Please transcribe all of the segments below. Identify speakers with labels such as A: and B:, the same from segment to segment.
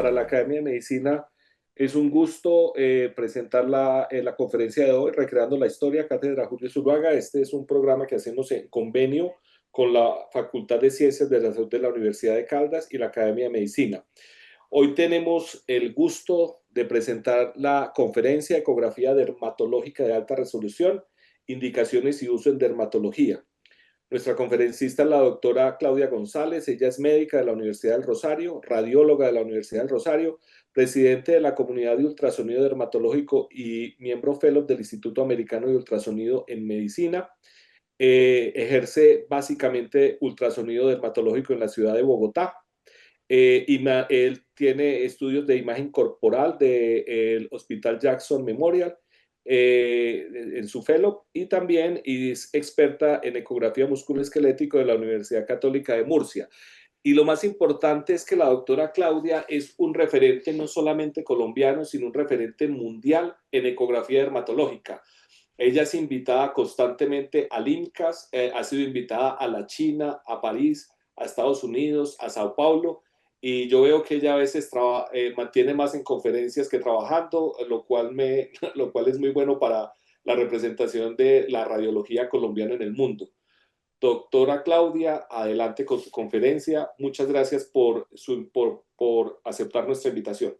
A: para la Academia de Medicina es un gusto presentar la conferencia de hoy, Recreando la Historia, Cátedra Julio Zuluaga. Este es un programa que hacemos en convenio con la Facultad de Ciencias de la Salud de la Universidad de Caldas y la Academia de Medicina. Hoy tenemos el gusto de presentar la conferencia Ecografía Dermatológica de Alta Resolución, Indicaciones y Uso en Dermatología. Nuestra conferencista es la doctora Claudia González. Ella es médica de la Universidad del Rosario, radióloga de la Universidad del Rosario, presidente de la comunidad de ultrasonido dermatológico y miembro fellow del Instituto Americano de Ultrasonido en Medicina. Ejerce básicamente ultrasonido dermatológico en la ciudad de Bogotá. Él tiene estudios de imagen corporal del Hospital Jackson Memorial en su fellow y también es experta en ecografía musculoesquelético de la Universidad Católica de Murcia. Y lo más importante es que la doctora Claudia es un referente no solamente colombiano, sino un referente mundial en ecografía dermatológica. Ella es invitada constantemente al IMCAS, ha sido invitada a la China, a París, a Estados Unidos, a Sao Paulo, y yo veo que ella a veces mantiene más en conferencias que trabajando, lo cual es muy bueno para la representación de la radiología colombiana en el mundo. Doctora Claudia, adelante con su conferencia. Muchas gracias por aceptar nuestra invitación.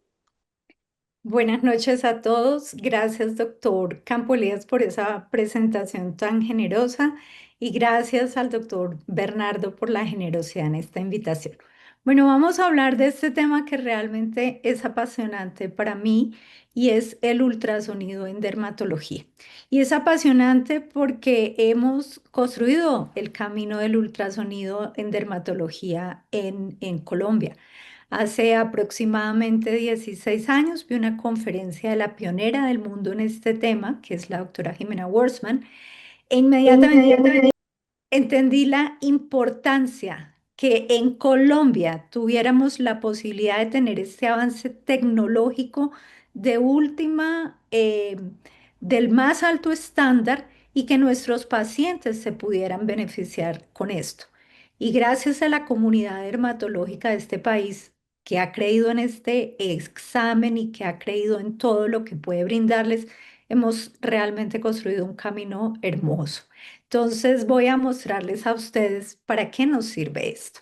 B: Buenas noches a todos. Gracias, doctor Campolías, por esa presentación tan generosa y gracias al doctor Bernardo por la generosidad en esta invitación. Bueno, vamos a hablar de este tema que realmente es apasionante para mí y es el ultrasonido en dermatología. Y es apasionante porque hemos construido el camino del ultrasonido en dermatología en Colombia. Hace aproximadamente 16 años vi una conferencia de la pionera del mundo en este tema, que es la doctora Jimena Wurzman, e inmediatamente entendí la importancia que en Colombia tuviéramos la posibilidad de tener este avance tecnológico de del más alto estándar y que nuestros pacientes se pudieran beneficiar con esto. Y gracias a la comunidad dermatológica de este país que ha creído en este examen y que ha creído en todo lo que puede brindarles, hemos realmente construido un camino hermoso. Entonces voy a mostrarles a ustedes para qué nos sirve esto.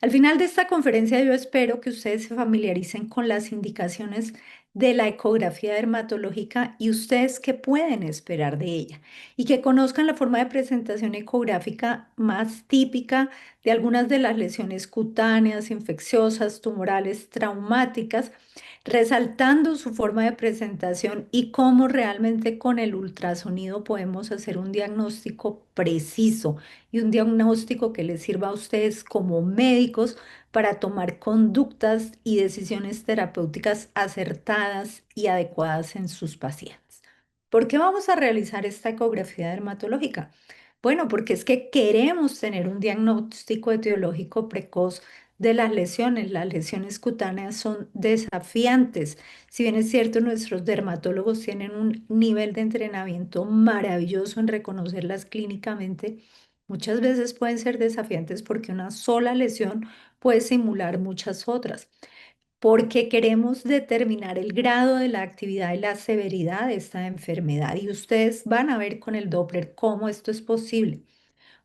B: Al final de esta conferencia yo espero que ustedes se familiaricen con las indicaciones de la ecografía dermatológica y ustedes qué pueden esperar de ella y que conozcan la forma de presentación ecográfica más típica de algunas de las lesiones cutáneas, infecciosas, tumorales, traumáticas, resaltando su forma de presentación y cómo realmente con el ultrasonido podemos hacer un diagnóstico preciso y un diagnóstico que les sirva a ustedes como médicos para tomar conductas y decisiones terapéuticas acertadas y adecuadas en sus pacientes. ¿Por qué vamos a realizar esta ecografía dermatológica? Bueno, porque es que queremos tener un diagnóstico etiológico precoz de las lesiones. Las lesiones cutáneas son desafiantes. Si bien es cierto, nuestros dermatólogos tienen un nivel de entrenamiento maravilloso en reconocerlas clínicamente, muchas veces pueden ser desafiantes porque una sola lesión puede simular muchas otras. Porque queremos determinar el grado de la actividad y la severidad de esta enfermedad. Y ustedes van a ver con el Doppler cómo esto es posible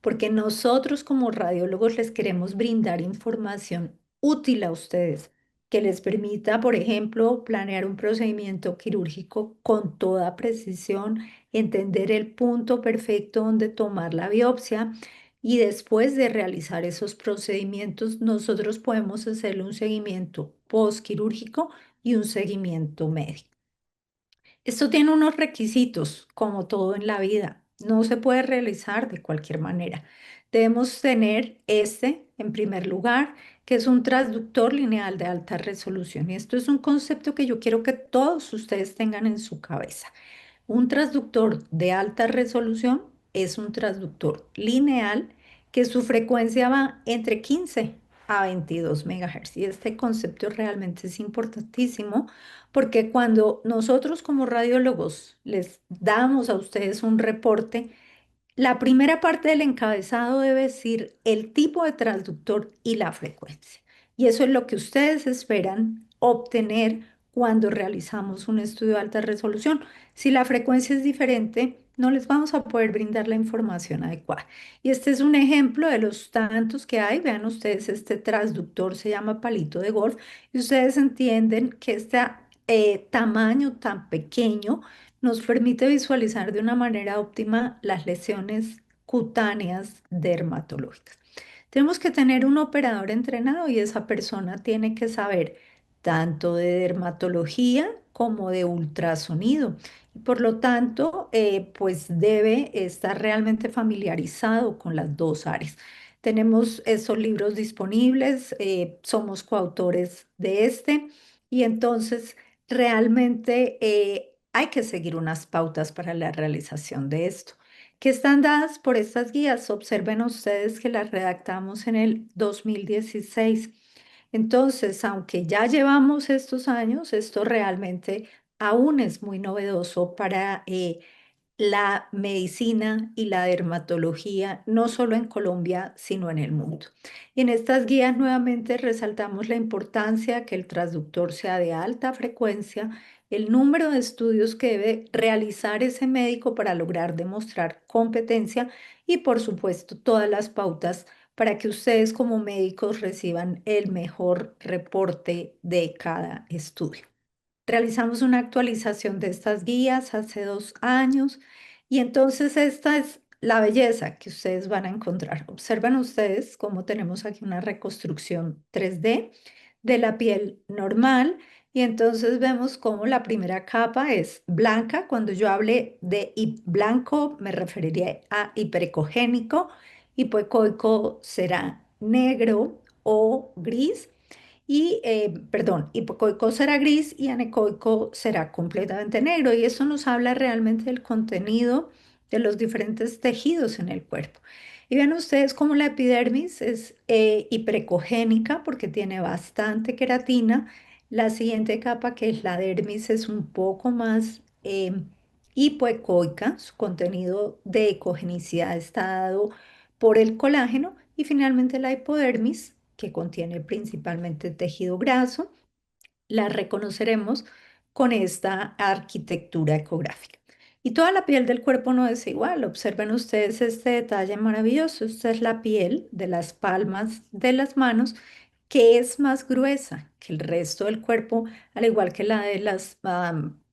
B: porque nosotros como radiólogos les queremos brindar información útil a ustedes, que les permita, por ejemplo, planear un procedimiento quirúrgico con toda precisión, entender el punto perfecto donde tomar la biopsia y después de realizar esos procedimientos, nosotros podemos hacerle un seguimiento postquirúrgico y un seguimiento médico. Esto tiene unos requisitos, como todo en la vida. No se puede realizar de cualquier manera. Debemos tener en primer lugar, que es un transductor lineal de alta resolución. Y esto es un concepto que yo quiero que todos ustedes tengan en su cabeza. Un transductor de alta resolución es un transductor lineal que su frecuencia va entre 15 a 22 megahertz. Y este concepto realmente es importantísimo porque cuando nosotros como radiólogos les damos a ustedes un reporte, la primera parte del encabezado debe decir el tipo de transductor y la frecuencia. Y eso es lo que ustedes esperan obtener cuando realizamos un estudio de alta resolución. Si la frecuencia es diferente, no les vamos a poder brindar la información adecuada. Y este es un ejemplo de los tantos que hay. Vean ustedes, este transductor se llama palito de golf y ustedes entienden que este tamaño tan pequeño nos permite visualizar de una manera óptima las lesiones cutáneas dermatológicas. Tenemos que tener un operador entrenado y esa persona tiene que saber tanto de dermatología como de ultrasonido. Y por lo tanto, pues debe estar realmente familiarizado con las dos áreas. Tenemos esos libros disponibles, somos coautores de este y entonces realmente hay que seguir unas pautas para la realización de esto que están dadas por estas guías. Observen ustedes que las redactamos en el 2016. Entonces, aunque ya llevamos estos años, esto realmente aún es muy novedoso para la medicina y la dermatología, no solo en Colombia, sino en el mundo. Y en estas guías nuevamente resaltamos la importancia que el transductor sea de alta frecuencia, el número de estudios que debe realizar ese médico para lograr demostrar competencia y, por supuesto, todas las pautas para que ustedes como médicos reciban el mejor reporte de cada estudio. Realizamos una actualización de estas guías hace 2 años y entonces esta es la belleza que ustedes van a encontrar. Observen ustedes cómo tenemos aquí una reconstrucción 3D de la piel normal y entonces vemos cómo la primera capa es blanca. Cuando yo hable de blanco me referiría a hiperecogénico, hipoecoico será negro o gris y, perdón, hipocoico será gris y anecoico será completamente negro. Y eso nos habla realmente del contenido de los diferentes tejidos en el cuerpo. Y ven ustedes cómo la epidermis es hiperecogénica porque tiene bastante queratina. La siguiente capa, que es la dermis, es un poco más hipoecoica. Su contenido de ecogenicidad está dado por el colágeno. Y finalmente la hipodermis, que contiene principalmente tejido graso, la reconoceremos con esta arquitectura ecográfica. Y toda la piel del cuerpo no es igual. Observen ustedes este detalle maravilloso. Esta es la piel de las palmas de las manos, que es más gruesa que el resto del cuerpo, al igual que la de los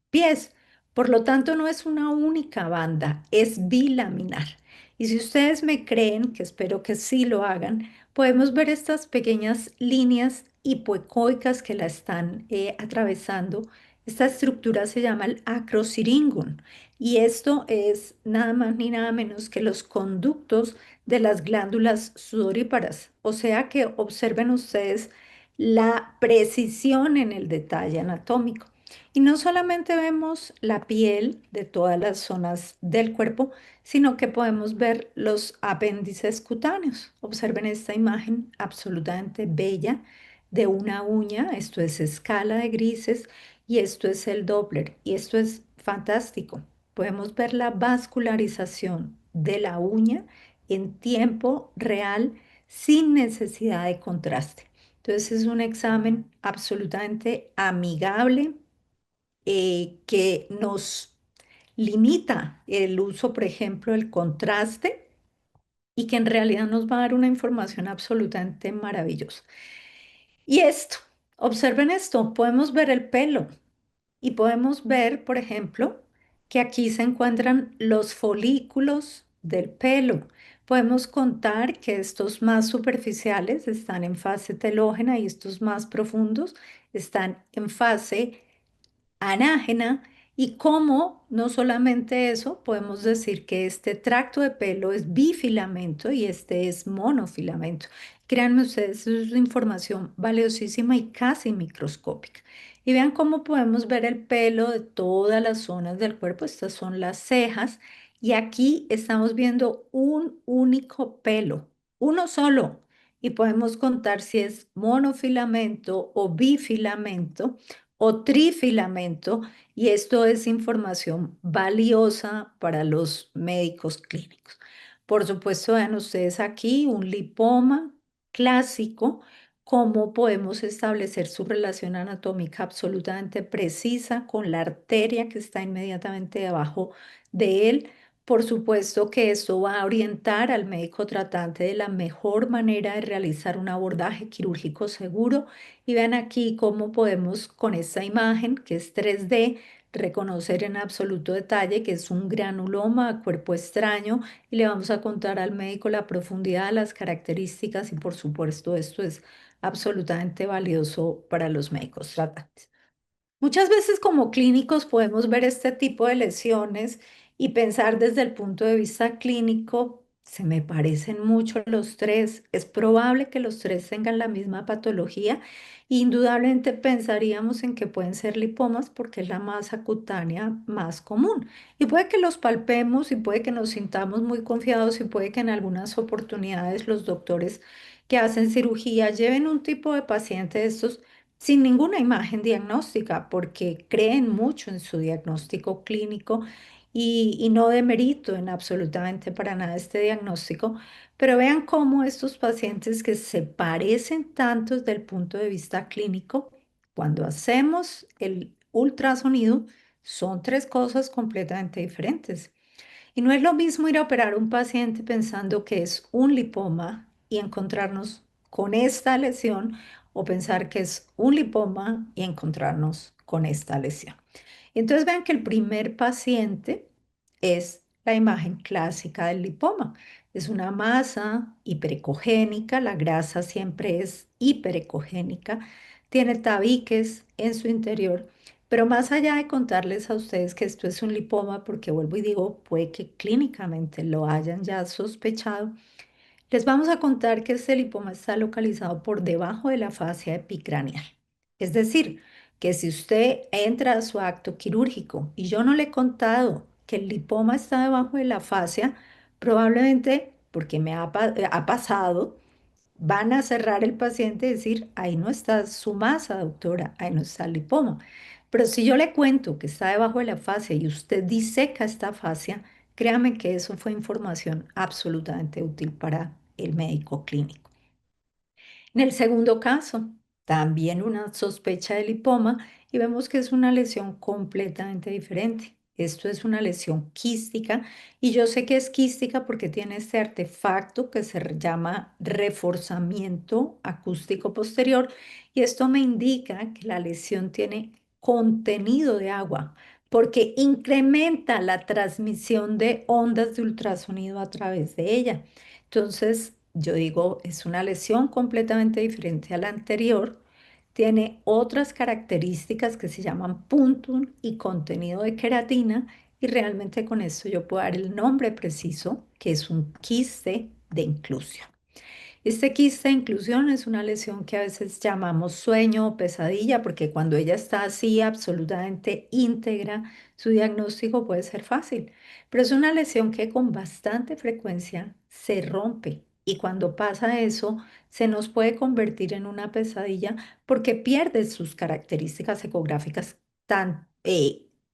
B: pies. Por lo tanto, no es una única banda, es bilaminar. Y si ustedes me creen, que espero que sí lo hagan, podemos ver estas pequeñas líneas hipoecoicas que la están atravesando. Esta estructura se llama el acrosiringón y esto es nada más ni nada menos que los conductos de las glándulas sudoríparas. O sea que observen ustedes la precisión en el detalle anatómico. Y no solamente vemos la piel de todas las zonas del cuerpo, sino que podemos ver los apéndices cutáneos. Observen esta imagen absolutamente bella de una uña. Esto es escala de grises y esto es el Doppler. Y esto es fantástico. Podemos ver la vascularización de la uña en tiempo real sin necesidad de contraste. Entonces es un examen absolutamente amigable que nos limita el uso, por ejemplo, del contraste y que en realidad nos va a dar una información absolutamente maravillosa. Y esto, observen esto, podemos ver el pelo y podemos ver, por ejemplo, que aquí se encuentran los folículos del pelo. Podemos contar que estos más superficiales están en fase telógena y estos más profundos están en fase anágena y cómo no solamente eso, podemos decir que este tracto de pelo es bifilamento y este es monofilamento. Créanme ustedes, eso es información valiosísima y casi microscópica. Y vean cómo podemos ver el pelo de todas las zonas del cuerpo. Estas son las cejas y aquí estamos viendo un único pelo, uno solo. Y podemos contar si es monofilamento o bifilamento o trifilamento, y esto es información valiosa para los médicos clínicos. Por supuesto, vean ustedes aquí un lipoma clásico cómo podemos establecer su relación anatómica absolutamente precisa con la arteria que está inmediatamente debajo de él. Por supuesto que esto va a orientar al médico tratante de la mejor manera de realizar un abordaje quirúrgico seguro. Y vean aquí cómo podemos con esta imagen, que es 3D, reconocer en absoluto detalle que es un granuloma a cuerpo extraño y le vamos a contar al médico la profundidad, las características y por supuesto esto es absolutamente valioso para los médicos tratantes. Muchas veces como clínicos podemos ver este tipo de lesiones y pensar desde el punto de vista clínico, se me parecen mucho los tres, es probable que los tres tengan la misma patología. Indudablemente pensaríamos en que pueden ser lipomas porque es la masa cutánea más común. Y puede que los palpemos y puede que nos sintamos muy confiados y puede que en algunas oportunidades los doctores que hacen cirugía lleven un tipo de paciente de estos sin ninguna imagen diagnóstica, porque creen mucho en su diagnóstico clínico y no demerito en absolutamente para nada este diagnóstico, pero vean cómo estos pacientes que se parecen tanto desde el punto de vista clínico, cuando hacemos el ultrasonido, son tres cosas completamente diferentes. Y no es lo mismo ir a operar a un paciente pensando que es un lipoma y encontrarnos con esta lesión o pensar que es un lipoma y encontrarnos con esta lesión. Y entonces vean que el primer paciente es la imagen clásica del lipoma. Es una masa hiperecogénica, la grasa siempre es hiperecogénica, tiene tabiques en su interior, pero más allá de contarles a ustedes que esto es un lipoma, porque vuelvo y digo, puede que clínicamente lo hayan ya sospechado, les vamos a contar que este lipoma está localizado por debajo de la fascia epicraneal. Es decir, que si usted entra a su acto quirúrgico y yo no le he contado que el lipoma está debajo de la fascia, probablemente, porque ha pasado, van a cerrar el paciente y decir, ahí no está su masa, doctora, ahí no está el lipoma. Pero si yo le cuento que está debajo de la fascia y usted diseca esta fascia, créame que eso fue información absolutamente útil para el médico clínico. En el segundo caso, también una sospecha de lipoma y vemos que es una lesión completamente diferente. Esto es una lesión quística y yo sé que es quística porque tiene este artefacto que se llama reforzamiento acústico posterior y esto me indica que la lesión tiene contenido de agua porque incrementa la transmisión de ondas de ultrasonido a través de ella. Entonces, yo digo, es una lesión completamente diferente a la anterior. Tiene otras características que se llaman puntum y contenido de queratina y realmente con esto yo puedo dar el nombre preciso, que es un quiste de inclusión. Este quiste de inclusión es una lesión que a veces llamamos sueño o pesadilla, porque cuando ella está así absolutamente íntegra, su diagnóstico puede ser fácil, pero es una lesión que con bastante frecuencia se rompe y cuando pasa eso se nos puede convertir en una pesadilla porque pierde sus características ecográficas tan,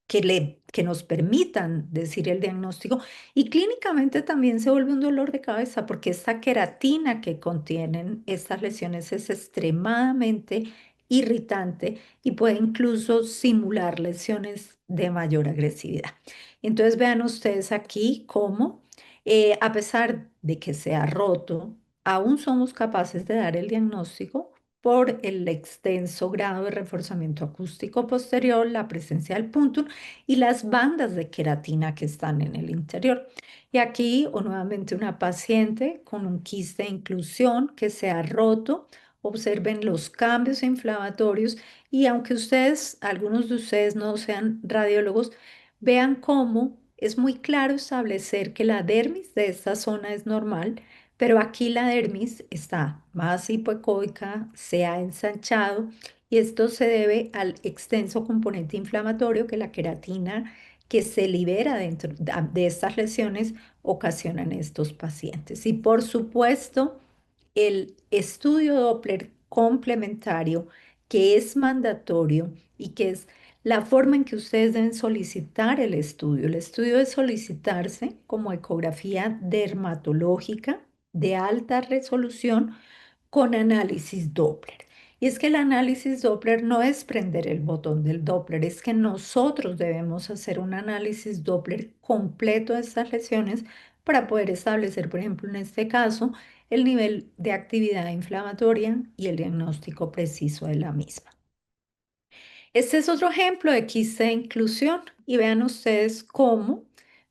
B: que nos permitan decir el diagnóstico y clínicamente también se vuelve un dolor de cabeza porque esta queratina que contienen estas lesiones es extremadamente irritante y puede incluso simular lesiones de mayor agresividad. Entonces vean ustedes aquí cómo, a pesar de que se ha roto, aún somos capaces de dar el diagnóstico por el extenso grado de reforzamiento acústico posterior, la presencia del punto y las bandas de queratina que están en el interior. Y aquí, o nuevamente, una paciente con un quiste de inclusión que se ha roto. Observen los cambios inflamatorios y aunque ustedes, algunos de ustedes no sean radiólogos, vean cómo es muy claro establecer que la dermis de esta zona es normal, pero aquí la dermis está más hipoecoica, se ha ensanchado y esto se debe al extenso componente inflamatorio que la queratina que se libera dentro de estas lesiones ocasiona en estos pacientes. Y por supuesto, el estudio Doppler complementario, que es mandatorio y que es la forma en que ustedes deben solicitar el estudio. El estudio debe solicitarse como ecografía dermatológica de alta resolución con análisis Doppler. Y es que el análisis Doppler no es prender el botón del Doppler, es que nosotros debemos hacer un análisis Doppler completo de estas lesiones para poder establecer, por ejemplo, en este caso, el nivel de actividad inflamatoria y el diagnóstico preciso de la misma. Este es otro ejemplo de quiste de inclusión y vean ustedes cómo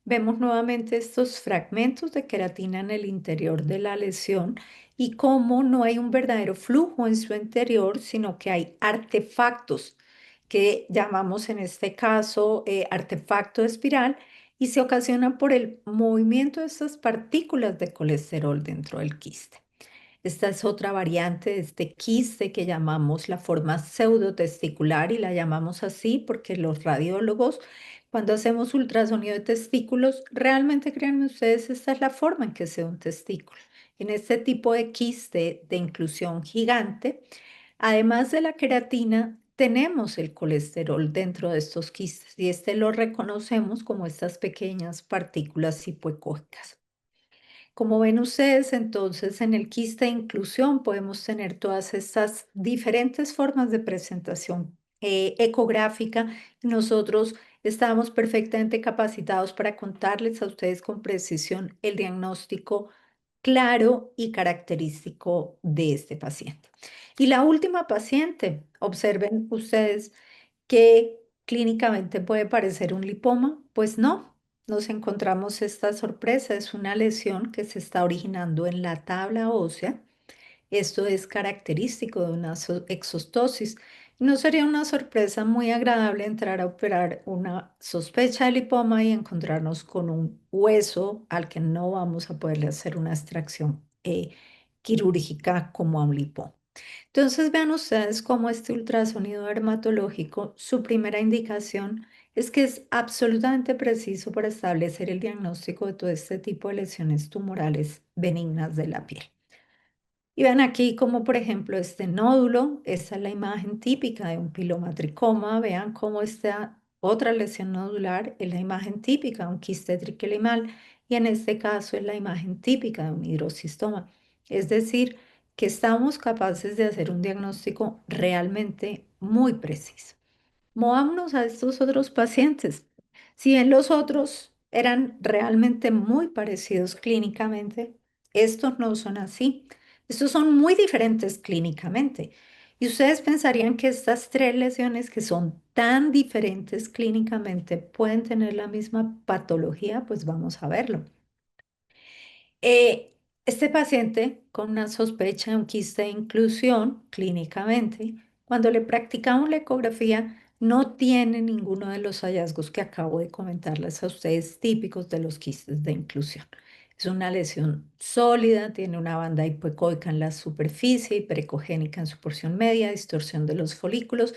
B: vemos nuevamente estos fragmentos de queratina en el interior de la lesión y cómo no hay un verdadero flujo en su interior, sino que hay artefactos que llamamos en este caso artefacto de espiral y se ocasionan por el movimiento de estas partículas de colesterol dentro del quiste. Esta es otra variante de este quiste que llamamos la forma pseudotesticular y la llamamos así porque los radiólogos, cuando hacemos ultrasonido de testículos, realmente créanme ustedes, esta es la forma en que se ve un testículo. En este tipo de quiste de inclusión gigante, además de la queratina, tenemos el colesterol dentro de estos quistes y este lo reconocemos como estas pequeñas partículas hipoecóicas. Como ven ustedes, entonces en el quiste de inclusión podemos tener todas estas diferentes formas de presentación ecográfica. Nosotros estamos perfectamente capacitados para contarles a ustedes con precisión el diagnóstico claro y característico de este paciente. Y la última paciente, observen ustedes que clínicamente puede parecer un lipoma, pues no. Nos encontramos esta sorpresa, es una lesión que se está originando en la tabla ósea. Esto es característico de una exostosis. No sería una sorpresa muy agradable entrar a operar una sospecha de lipoma y encontrarnos con un hueso al que no vamos a poderle hacer una extracción quirúrgica como a un lipoma. Entonces vean ustedes cómo este ultrasonido dermatológico, su primera indicación es que es absolutamente preciso para establecer el diagnóstico de todo este tipo de lesiones tumorales benignas de la piel. Y ven aquí como por ejemplo este nódulo, esta es la imagen típica de un pilomatricoma, vean cómo esta otra lesión nodular es la imagen típica de un quiste triquelimal y en este caso es la imagen típica de un hidrocistoma. Es decir, que estamos capaces de hacer un diagnóstico realmente muy preciso. Movámonos a estos otros pacientes. Si bien los otros eran realmente muy parecidos clínicamente, estos no son así. Estos son muy diferentes clínicamente. Y ustedes pensarían que estas tres lesiones que son tan diferentes clínicamente pueden tener la misma patología, pues vamos a verlo. Eh, este paciente con una sospecha de un quiste de inclusión clínicamente, cuando le practicamos la ecografía, no tiene ninguno de los hallazgos que acabo de comentarles a ustedes típicos de los quistes de inclusión. Es una lesión sólida, tiene una banda hipoecoica en la superficie, hiperecogénica en su porción media, distorsión de los folículos,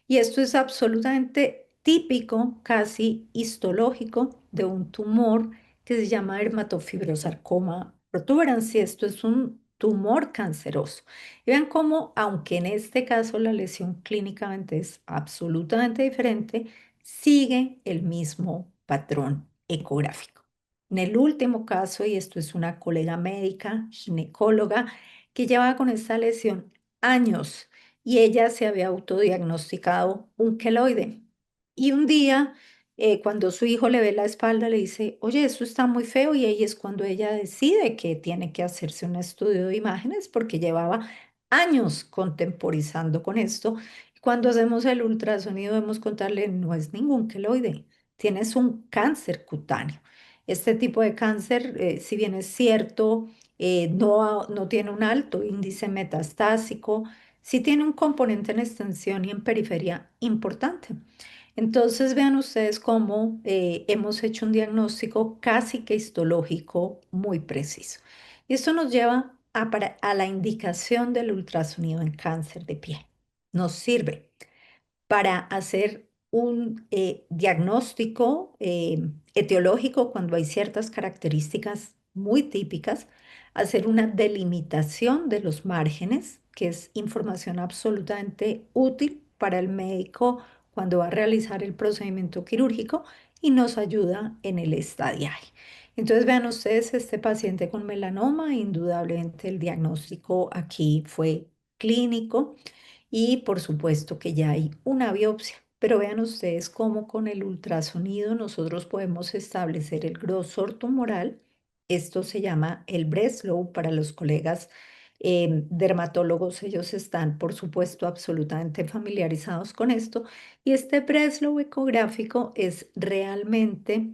B: y esto es absolutamente típico, casi histológico, de un tumor que se llama dermatofibrosarcoma protuberans y esto es un tumor canceroso. Y vean cómo, aunque en este caso la lesión clínicamente es absolutamente diferente, sigue el mismo patrón ecográfico. En el último caso, y esto es una colega médica, ginecóloga, que llevaba con esta lesión años y ella se había autodiagnosticado un queloide. Y un día cuando su hijo le ve la espalda, le dice, oye, eso está muy feo y ahí es cuando ella decide que tiene que hacerse un estudio de imágenes porque llevaba años contemporizando con esto. Cuando hacemos el ultrasonido debemos contarle, no es ningún queloide, tienes un cáncer cutáneo. Este tipo de cáncer, si bien es cierto, no tiene un alto índice metastásico, sí tiene un componente en extensión y en periferia importante. Entonces vean ustedes cómo hemos hecho un diagnóstico casi que histológico muy preciso. Y esto nos lleva a la indicación del ultrasonido en cáncer de piel. Nos sirve para hacer un diagnóstico etiológico cuando hay ciertas características muy típicas, hacer una delimitación de los márgenes, que es información absolutamente útil para el médico cuando va a realizar el procedimiento quirúrgico y nos ayuda en el estadiaje. Entonces, vean ustedes, este paciente con melanoma, indudablemente el diagnóstico aquí fue clínico y por supuesto que ya hay una biopsia. Pero vean ustedes cómo con el ultrasonido nosotros podemos establecer el grosor tumoral. Esto se llama el Breslow para los colegas dermatólogos. Ellos están, por supuesto, absolutamente familiarizados con esto. Y este Breslow ecográfico es realmente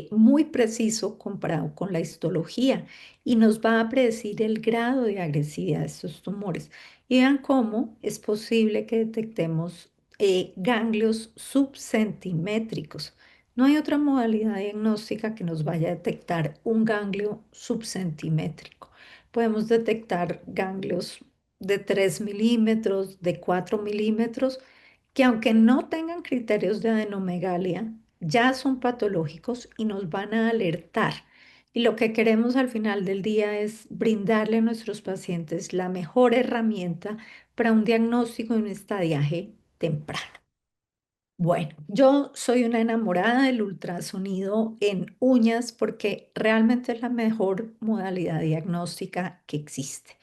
B: muy preciso comparado con la histología y nos va a predecir el grado de agresividad de estos tumores. Y vean cómo es posible que detectemos ganglios subcentimétricos. No hay otra modalidad diagnóstica que nos vaya a detectar un ganglio subcentimétrico. Podemos detectar ganglios de 3 milímetros, de 4 milímetros, que aunque no tengan criterios de adenomegalia, ya son patológicos y nos van a alertar. Y lo que queremos al final del día es brindarle a nuestros pacientes la mejor herramienta para un diagnóstico y un estadiaje temprano. Bueno, yo soy una enamorada del ultrasonido en uñas porque realmente es la mejor modalidad diagnóstica que existe.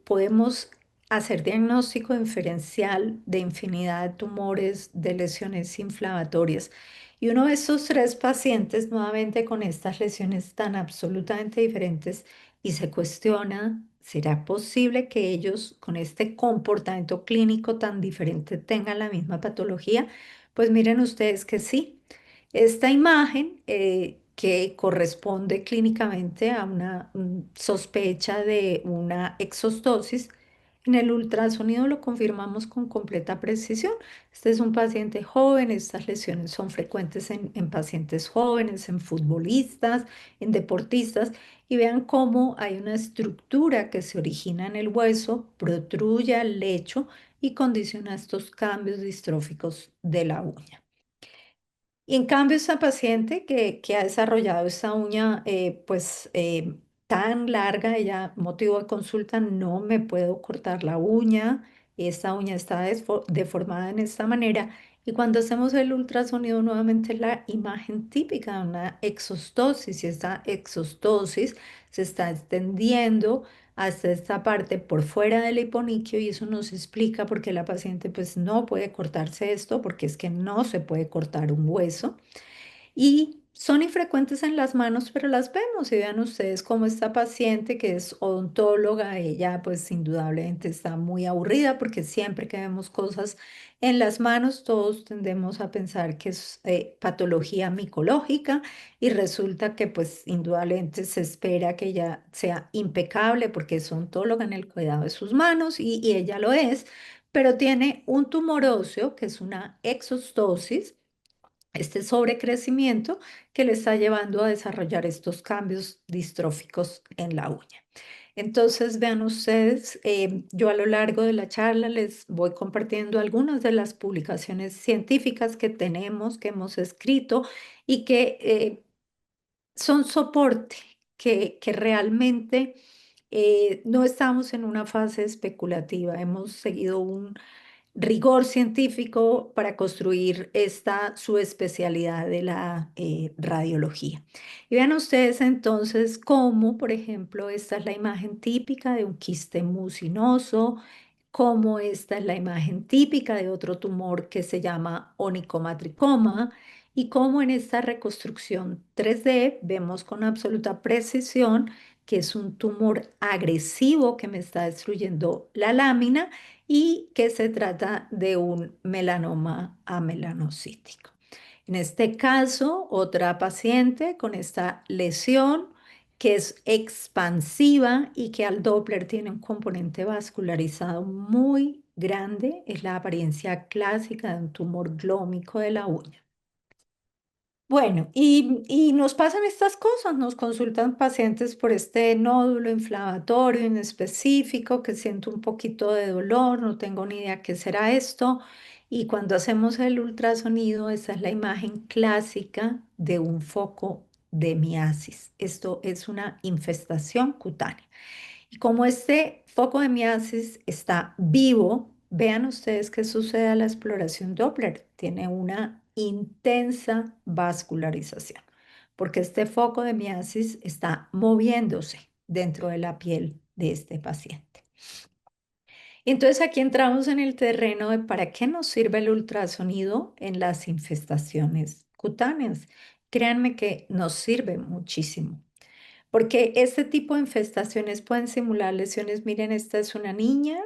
B: Podemos hacer diagnóstico diferencial de infinidad de tumores, de lesiones inflamatorias. Y uno de estos tres pacientes, nuevamente con estas lesiones tan absolutamente diferentes, y se cuestiona, ¿será posible que ellos con este comportamiento clínico tan diferente tengan la misma patología? Pues miren ustedes que sí. Esta imagen que corresponde clínicamente a una sospecha de una exostosis, en el ultrasonido lo confirmamos con completa precisión. Este es un paciente joven, estas lesiones son frecuentes en pacientes jóvenes, en futbolistas, en deportistas, y vean cómo hay una estructura que se origina en el hueso, protruye al lecho y condiciona estos cambios distróficos de la uña. Y en cambio, esta paciente que ha desarrollado esta uña tan larga, ella, motivo de consulta, no me puedo cortar la uña, esta uña está deformada en esta manera. Y cuando hacemos el ultrasonido, nuevamente la imagen típica de una exostosis, y esta exostosis se está extendiendo hasta esta parte por fuera del hiponiquio y eso nos explica por qué la paciente pues no puede cortarse esto, porque es que no se puede cortar un hueso y son infrecuentes en las manos, pero las vemos y vean ustedes cómo esta paciente que es odontóloga, ella pues indudablemente está muy aburrida porque siempre que vemos cosas en las manos todos tendemos a pensar que es patología micológica y resulta que pues indudablemente se espera que ella sea impecable porque es odontóloga en el cuidado de sus manos y ella lo es, pero tiene un tumor óseo que es una exostosis, este sobrecrecimiento que le está llevando a desarrollar estos cambios distróficos en la uña. Entonces, vean ustedes, yo a lo largo de la charla les voy compartiendo algunas de las publicaciones científicas que tenemos, que hemos escrito y que son soporte, que realmente no estamos en una fase especulativa, hemos seguido un rigor científico para construir esta su especialidad de la radiología. Y vean ustedes entonces cómo, por ejemplo, esta es la imagen típica de un quiste mucinoso, cómo esta es la imagen típica de otro tumor que se llama onicomatricoma y cómo en esta reconstrucción 3D vemos con absoluta precisión que es un tumor agresivo que me está destruyendo la lámina y que se trata de un melanoma amelanocítico. En este caso, otra paciente con esta lesión que es expansiva y que al Doppler tiene un componente vascularizado muy grande, es la apariencia clásica de un tumor glómico de la uña. Bueno, y nos pasan estas cosas, nos consultan pacientes por este nódulo inflamatorio en específico, que siento un poquito de dolor, no tengo ni idea qué será esto. Y cuando hacemos el ultrasonido, esa es la imagen clásica de un foco de miasis. Esto es una infestación cutánea. Y como este foco de miasis está vivo, vean ustedes qué sucede a la exploración Doppler. Tiene una intensa vascularización. porque este foco de miasis está moviéndose dentro de la piel de este paciente. Entonces aquí entramos en el terreno de para qué nos sirve el ultrasonido en las infestaciones cutáneas. Créanme que nos sirve muchísimo. Porque este tipo de infestaciones pueden simular lesiones. Miren, esta es una niña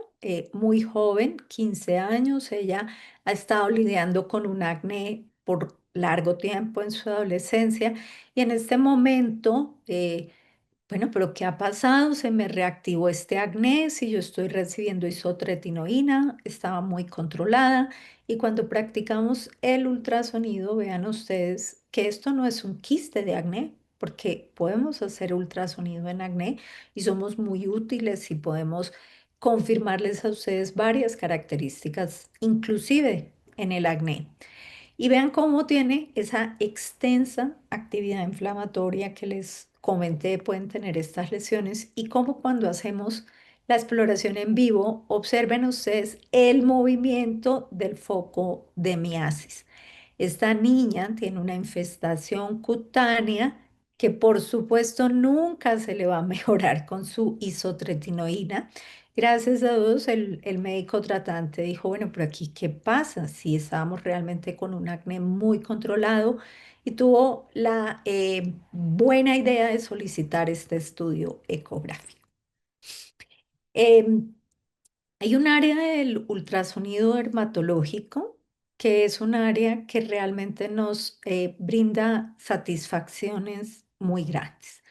B: muy joven, 15 años. Ella ha estado lidiando con un acné por largo tiempo en su adolescencia y en este momento, bueno, pero ¿qué ha pasado? Se me reactivó este acné, si yo estoy recibiendo isotretinoína, estaba muy controlada y cuando practicamos el ultrasonido, vean ustedes que esto no es un quiste de acné, porque podemos hacer ultrasonido en acné y somos muy útiles y podemos confirmarles a ustedes varias características, inclusive en el acné. Y vean cómo tiene esa extensa actividad inflamatoria que les comenté, pueden tener estas lesiones y cómo cuando hacemos la exploración en vivo, observen ustedes el movimiento del foco de miasis. Esta niña tiene una infestación cutánea que por supuesto nunca se le va a mejorar con su isotretinoína. Gracias a Dios, el médico tratante dijo, bueno, pero aquí, ¿qué pasa? Si estábamos realmente con un acné muy controlado y tuvo la buena idea de solicitar este estudio ecográfico. Em, Hay un área del ultrasonido dermatológico que es un área que realmente nos brinda satisfacciones muy grandes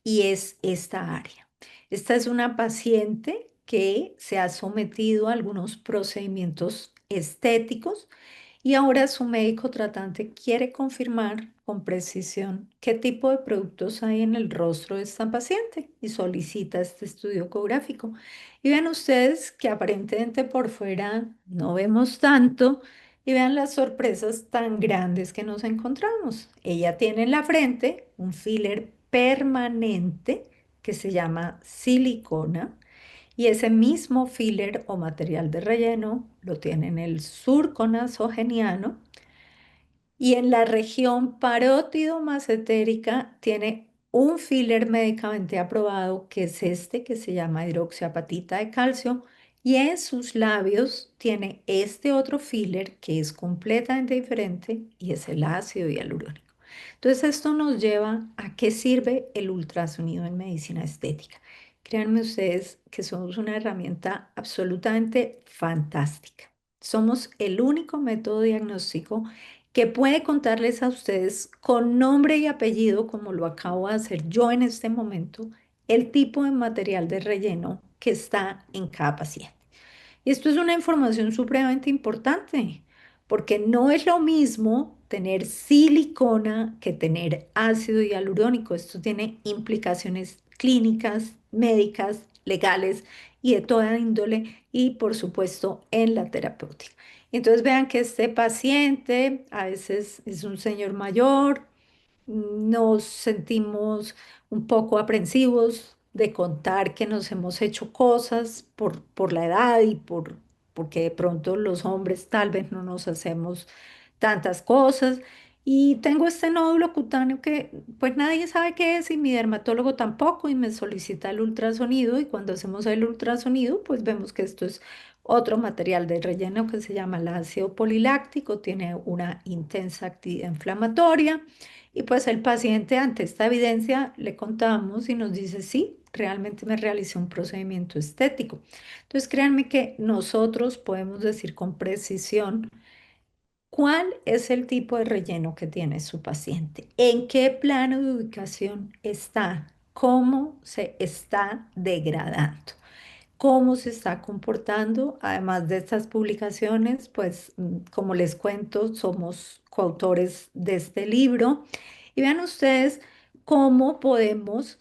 B: y es esta área. Esta es una paciente que se ha sometido a algunos procedimientos estéticos y ahora su médico tratante quiere confirmar con precisión qué tipo de productos hay en el rostro de esta paciente y solicita este estudio ecográfico. Y vean ustedes que aparentemente por fuera no vemos tanto y vean las sorpresas tan grandes que nos encontramos. Ella tiene en la frente un filler permanente que se llama silicona y ese mismo filler o material de relleno lo tiene en el surco nasogeniano y en la región parótido masentérica tiene un filler médicamente aprobado que es este que se llama hidroxiapatita de calcio y en sus labios tiene este otro filler que es completamente diferente y es el ácido hialurónico. Entonces esto nos lleva a qué sirve el ultrasonido en medicina estética. Créanme ustedes que somos una herramienta absolutamente fantástica. Somos el único método diagnóstico que puede contarles a ustedes con nombre y apellido, como lo acabo de hacer yo en este momento, el tipo de material de relleno que está en cada paciente. Y esto es una información supremamente importante, porque no es lo mismo tener silicona que tener ácido hialurónico. Esto tiene implicaciones clínicas, médicas, legales y de toda índole y por supuesto en la terapéutica. Entonces vean que este paciente a veces es un señor mayor, nos sentimos un poco aprensivos de contar que nos hemos hecho cosas por la edad y porque de pronto los hombres tal vez no nos hacemos tantas cosas. Y tengo este nódulo cutáneo que pues nadie sabe qué es y mi dermatólogo tampoco y me solicita el ultrasonido y cuando hacemos el ultrasonido pues vemos que esto es otro material de relleno que se llama el ácido poliláctico, tiene una intensa actividad inflamatoria y pues el paciente ante esta evidencia le contamos y nos dice, sí, realmente me realicé un procedimiento estético. Entonces créanme que nosotros podemos decir con precisión cuál es el tipo de relleno que tiene su paciente, en qué plano de ubicación está, cómo se está degradando, cómo se está comportando. Además de estas publicaciones, pues como les cuento, somos coautores de este libro y vean ustedes cómo podemos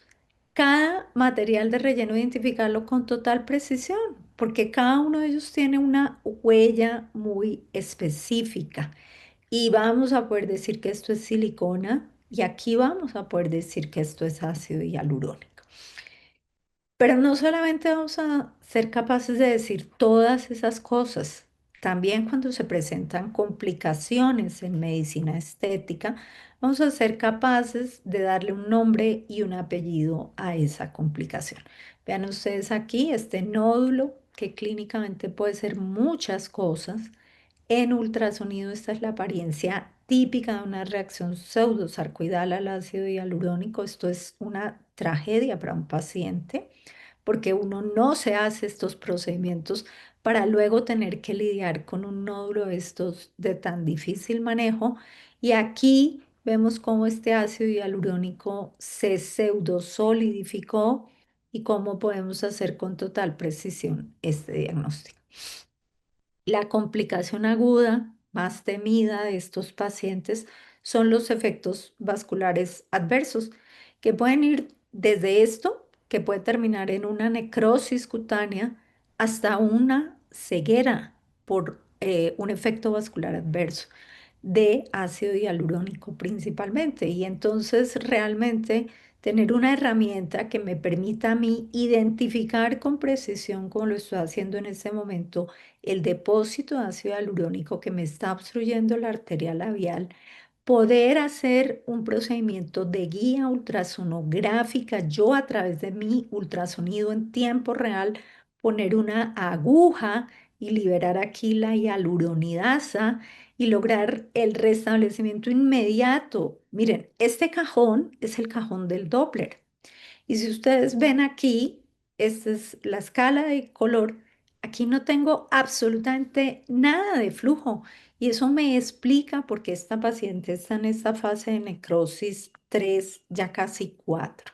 B: cada material de relleno identificarlo con total precisión, porque cada uno de ellos tiene una huella muy específica y vamos a poder decir que esto es silicona y aquí vamos a poder decir que esto es ácido hialurónico. Pero no solamente vamos a ser capaces de decir todas esas cosas, también cuando se presentan complicaciones en medicina estética, vamos a ser capaces de darle un nombre y un apellido a esa complicación. Vean ustedes aquí este nódulo que clínicamente puede ser muchas cosas. En ultrasonido, esta es la apariencia típica de una reacción pseudosarcoidal al ácido hialurónico. Esto es una tragedia para un paciente porque uno no se hace estos procedimientos para luego tener que lidiar con un nódulo de estos de tan difícil manejo. Y aquí vemos cómo este ácido hialurónico se pseudosolidificó y cómo podemos hacer con total precisión este diagnóstico. La complicación aguda más temida de estos pacientes son los efectos vasculares adversos, que pueden ir desde esto, que puede terminar en una necrosis cutánea, hasta una ceguera por un efecto vascular adverso de ácido hialurónico principalmente. Y entonces realmente tener una herramienta que me permita a mí identificar con precisión, como lo estoy haciendo en este momento, el depósito de ácido hialurónico que me está obstruyendo la arteria labial, poder hacer un procedimiento de guía ultrasonográfica, yo a través de mi ultrasonido en tiempo real, poner una aguja y liberar aquí la hialuronidasa y lograr el restablecimiento inmediato. Miren, este cajón es el cajón del Doppler. Y si ustedes ven aquí, esta es la escala de color. Aquí no tengo absolutamente nada de flujo. Y eso me explica por qué esta paciente está en esta fase de necrosis 3, ya casi 4.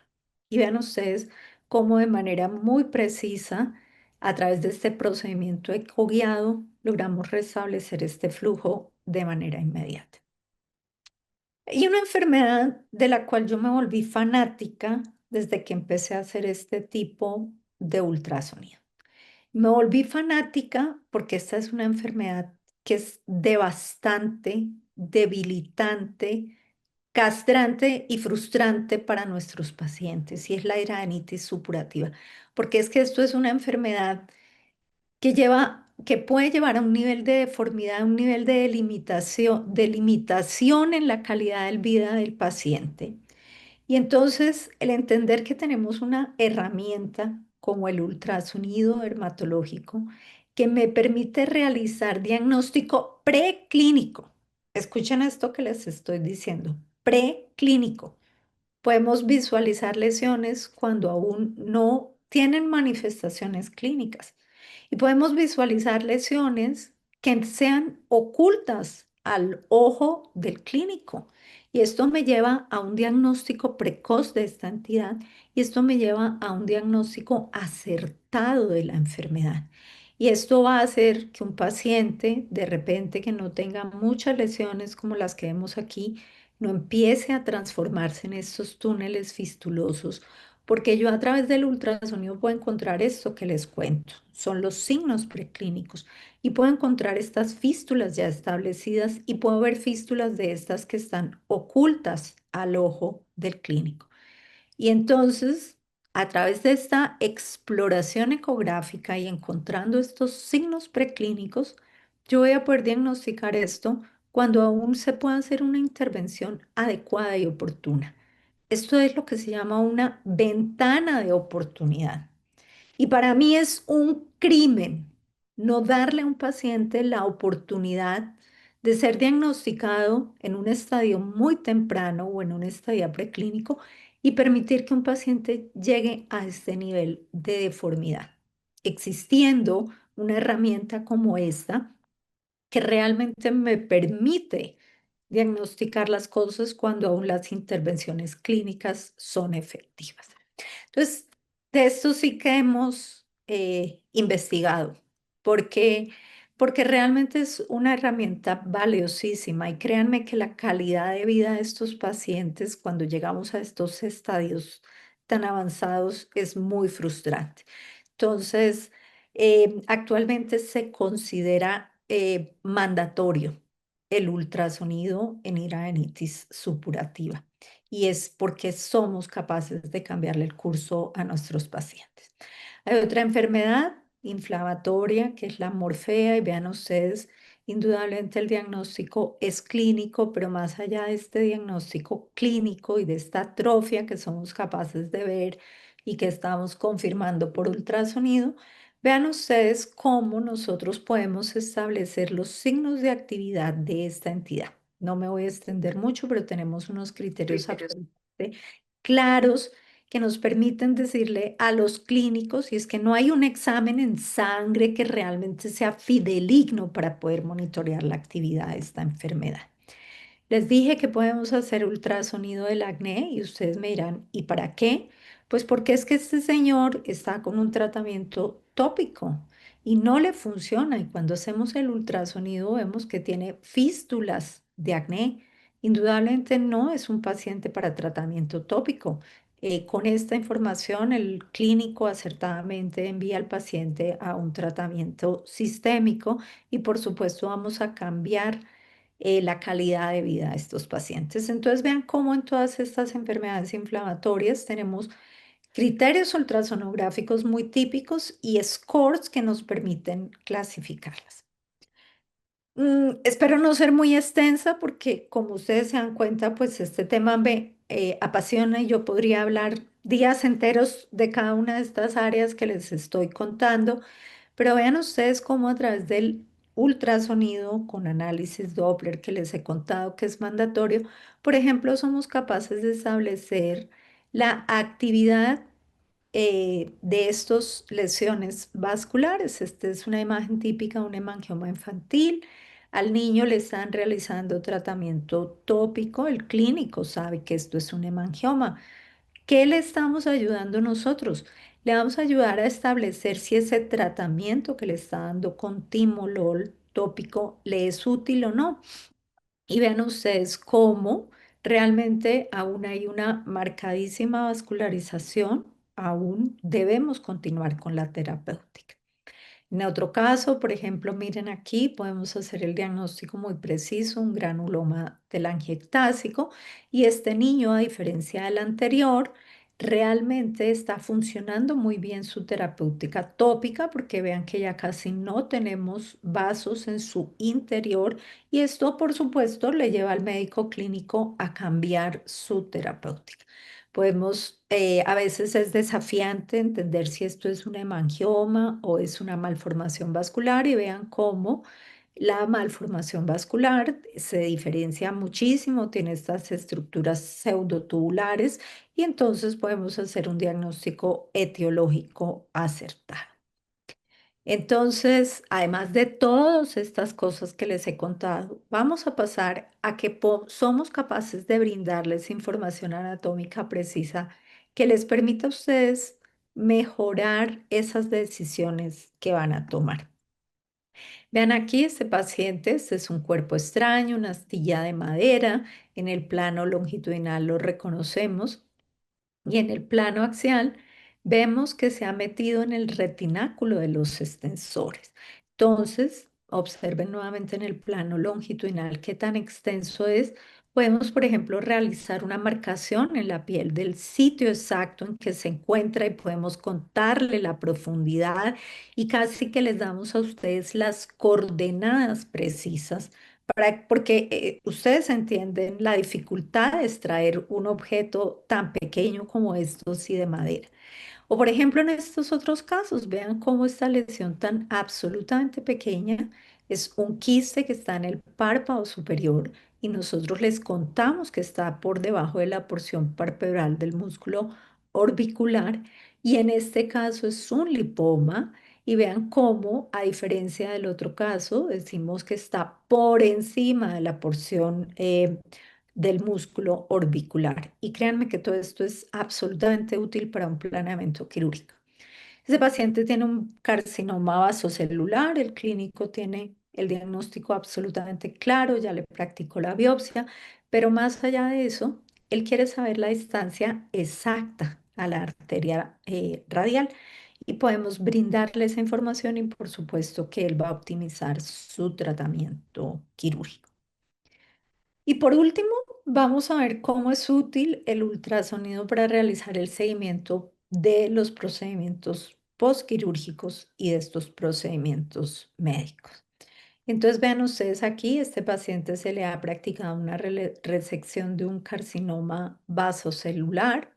B: Y vean ustedes cómo de manera muy precisa, a través de este procedimiento ecoguiado, logramos restablecer este flujo de manera inmediata. Y una enfermedad de la cual yo me volví fanática desde que empecé a hacer este tipo de ultrasonido. Me volví fanática porque esta es una enfermedad que es devastante, debilitante, castrante y frustrante para nuestros pacientes, y es la hidradenitis supurativa, porque es que esto es una enfermedad que puede llevar a un nivel de deformidad, a un nivel de limitación en la calidad de vida del paciente. Y entonces el entender que tenemos una herramienta como el ultrasonido dermatológico que me permite realizar diagnóstico preclínico. Escuchen esto que les estoy diciendo, preclínico. Podemos visualizar lesiones cuando aún no tienen manifestaciones clínicas. Y podemos visualizar lesiones que sean ocultas al ojo del clínico. Y esto me lleva a un diagnóstico precoz de esta entidad y esto me lleva a un diagnóstico acertado de la enfermedad. Y esto va a hacer que un paciente, de repente, que no tenga muchas lesiones como las que vemos aquí, no empiece a transformarse en estos túneles fistulosos, porque yo a través del ultrasonido puedo encontrar esto que les cuento, son los signos preclínicos, y puedo encontrar estas fístulas ya establecidas y puedo ver fístulas de estas que están ocultas al ojo del clínico. Y entonces, a través de esta exploración ecográfica y encontrando estos signos preclínicos, yo voy a poder diagnosticar esto cuando aún se pueda hacer una intervención adecuada y oportuna. Esto es lo que se llama una ventana de oportunidad. Y para mí es un crimen no darle a un paciente la oportunidad de ser diagnosticado en un estadio muy temprano o en un estadio preclínico y permitir que un paciente llegue a este nivel de deformidad, existiendo una herramienta como esta que realmente me permite diagnosticar las cosas cuando aún las intervenciones clínicas son efectivas. Entonces, de esto sí que hemos investigado, porque, porque realmente es una herramienta valiosísima y créanme que la calidad de vida de estos pacientes cuando llegamos a estos estadios tan avanzados es muy frustrante. Entonces, actualmente se considera mandatorio el ultrasonido en hidradenitis supurativa y es porque somos capaces de cambiarle el curso a nuestros pacientes. Hay otra enfermedad inflamatoria, que es la morfea, y vean ustedes, indudablemente el diagnóstico es clínico, pero más allá de este diagnóstico clínico y de esta atrofia que somos capaces de ver y que estamos confirmando por ultrasonido, vean ustedes cómo nosotros podemos establecer los signos de actividad de esta entidad. No me voy a extender mucho, pero tenemos unos criterios absolutamente claros que nos permiten decirle a los clínicos, y es que no hay un examen en sangre que realmente sea fidedigno para poder monitorear la actividad de esta enfermedad. Les dije que podemos hacer ultrasonido del acné y ustedes me dirán, ¿y para qué? Pues porque es que este señor está con un tratamiento tópico y no le funciona. Y cuando hacemos el ultrasonido vemos que tiene fístulas de acné. Indudablemente no es un paciente para tratamiento tópico. Con esta información, el clínico acertadamente envía al paciente a un tratamiento sistémico y por supuesto vamos a cambiar la calidad de vida de estos pacientes. Entonces vean cómo en todas estas enfermedades inflamatorias tenemos criterios ultrasonográficos muy típicos y scores que nos permiten clasificarlas. Espero no ser muy extensa porque como ustedes se dan cuenta, pues este tema me apasiona y yo podría hablar días enteros de cada una de estas áreas que les estoy contando. Pero vean ustedes cómo a través del ultrasonido con análisis Doppler que les he contado que es mandatorio, por ejemplo, somos capaces de establecer la actividad de estas lesiones vasculares. Esta es una imagen típica de un hemangioma infantil. Al niño le están realizando tratamiento tópico. El clínico sabe que esto es un hemangioma. ¿Qué le estamos ayudando nosotros? Le vamos a ayudar a establecer si ese tratamiento que le está dando con timolol tópico le es útil o no. Y vean ustedes cómo realmente aún hay una marcadísima vascularización, aún debemos continuar con la terapéutica. En otro caso, por ejemplo, miren aquí, podemos hacer el diagnóstico muy preciso, un granuloma telangiectásico, y este niño, a diferencia del anterior, realmente está funcionando muy bien su terapéutica tópica, porque vean que ya casi no tenemos vasos en su interior, y esto, por supuesto, le lleva al médico clínico a cambiar su terapéutica. Podemos, a veces es desafiante entender si esto es un hemangioma o es una malformación vascular y vean cómo la malformación vascular se diferencia muchísimo, tiene estas estructuras pseudotubulares y entonces podemos hacer un diagnóstico etiológico acertado. Entonces, además de todas estas cosas que les he contado, vamos a pasar a que somos capaces de brindarles información anatómica precisa que les permita a ustedes mejorar esas decisiones que van a tomar. Vean aquí, este paciente, este es un cuerpo extraño, una astilla de madera. En el plano longitudinal lo reconocemos. Y en el plano axial vemos que se ha metido en el retináculo de los extensores. Entonces, observen nuevamente en el plano longitudinal qué tan extenso es. Podemos, por ejemplo, realizar una marcación en la piel del sitio exacto en que se encuentra y podemos contarle la profundidad y casi que les damos a ustedes las coordenadas precisas porque ustedes entienden la dificultad de extraer un objeto tan pequeño como estos y de madera. O por ejemplo, en estos otros casos, vean cómo esta lesión tan absolutamente pequeña es un quiste que está en el párpado superior y nosotros les contamos que está por debajo de la porción palpebral del músculo orbicular y en este caso es un lipoma y vean cómo, a diferencia del otro caso, decimos que está por encima de la porción del músculo orbicular. Y créanme que todo esto es absolutamente útil para un planeamiento quirúrgico. Ese paciente tiene un carcinoma vasocelular, el clínico tiene el diagnóstico absolutamente claro, ya le practicó la biopsia, pero más allá de eso, él quiere saber la distancia exacta a la arteria radial y podemos brindarle esa información y por supuesto que él va a optimizar su tratamiento quirúrgico. Y por último, vamos a ver cómo es útil el ultrasonido para realizar el seguimiento de los procedimientos postquirúrgicos y de estos procedimientos médicos. Entonces vean ustedes aquí, este paciente se le ha practicado una resección de un carcinoma vasocelular,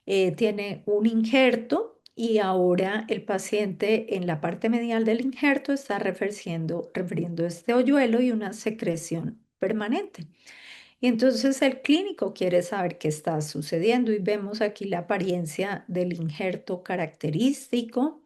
B: tiene un injerto y ahora el paciente en la parte medial del injerto está refiriendo este hoyuelo y una secreción permanente. Y entonces el clínico quiere saber qué está sucediendo y vemos aquí la apariencia del injerto característico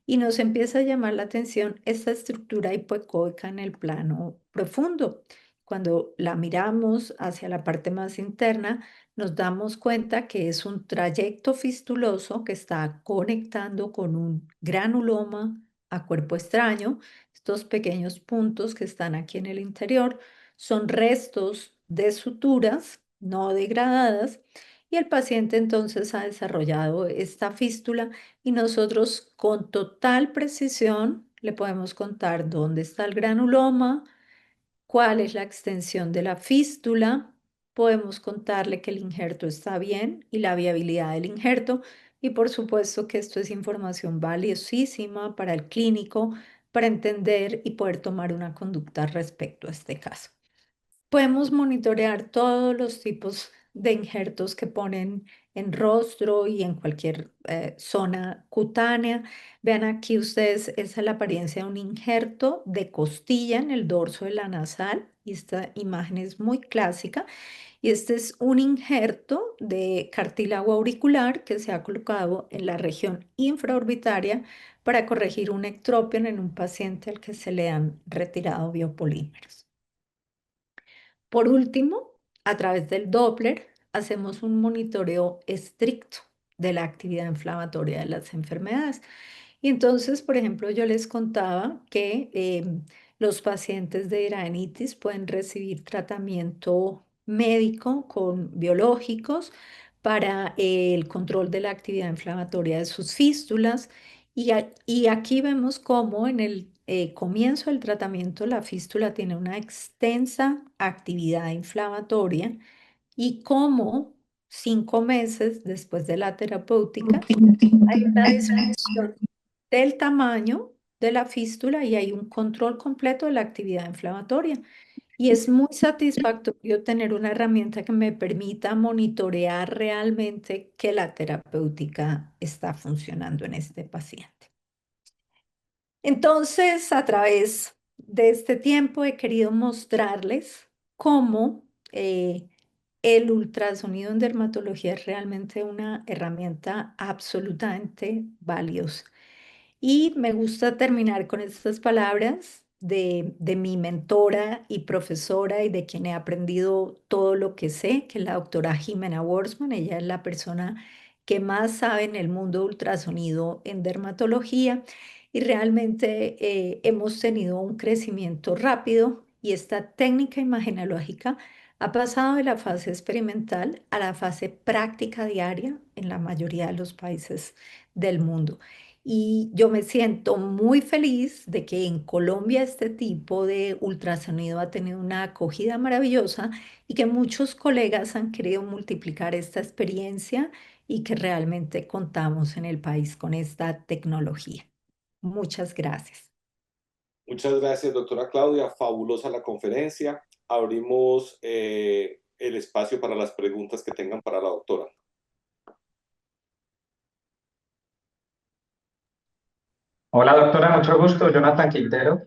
B: y nos empieza a llamar la atención esta estructura hipoecoica en el plano profundo. Cuando la miramos hacia la parte más interna, nos damos cuenta que es un trayecto fistuloso que está conectando con un granuloma a cuerpo extraño. Estos pequeños puntos que están aquí en el interior son restos de suturas no degradadas y el paciente entonces ha desarrollado esta fístula y nosotros con total precisión le podemos contar dónde está el granuloma, cuál es la extensión de la fístula, podemos contarle que el injerto está bien y la viabilidad del injerto y por supuesto que esto es información valiosísima para el clínico para entender y poder tomar una conducta respecto a este caso. Podemos monitorear todos los tipos de injertos que ponen en rostro y en cualquier zona cutánea. Vean aquí ustedes, esa es la apariencia de un injerto de costilla en el dorso de la nasal. Y esta imagen es muy clásica. Y este es un injerto de cartílago auricular que se ha colocado en la región infraorbitaria para corregir un ectropion en un paciente al que se le han retirado biopolímeros. Por último, a través del Doppler, hacemos un monitoreo estricto de la actividad inflamatoria de las enfermedades. Y entonces, por ejemplo, yo les contaba que los pacientes de hidradenitis pueden recibir tratamiento médico con biológicos para el control de la actividad inflamatoria de sus fístulas. Y aquí vemos cómo en el comienzo del tratamiento la fístula tiene una extensa actividad inflamatoria y cómo 5 meses después de la terapéutica hay una disminución del tamaño de la fístula y hay un control completo de la actividad inflamatoria. Y es muy satisfactorio tener una herramienta que me permita monitorear realmente que la terapéutica está funcionando en este paciente. Entonces, a través de este tiempo he querido mostrarles cómo el ultrasonido en dermatología es realmente una herramienta absolutamente valiosa. Y me gusta terminar con estas palabras de mi mentora y profesora y de quien he aprendido todo lo que sé, que es la doctora Jimena Wordsman. Ella es la persona que más sabe en el mundo de ultrasonido en dermatología y realmente hemos tenido un crecimiento rápido y esta técnica imagenológica ha pasado de la fase experimental a la fase práctica diaria en la mayoría de los países del mundo. Y yo me siento muy feliz de que en Colombia este tipo de ultrasonido ha tenido una acogida maravillosa y que muchos colegas han querido multiplicar esta experiencia y que realmente contamos en el país con esta tecnología. Muchas gracias.
A: Muchas gracias, doctora Claudia. Fabulosa la conferencia. Abrimos el espacio para las preguntas que tengan para la doctora.
C: Hola doctora, mucho gusto, Jonathan Quintero.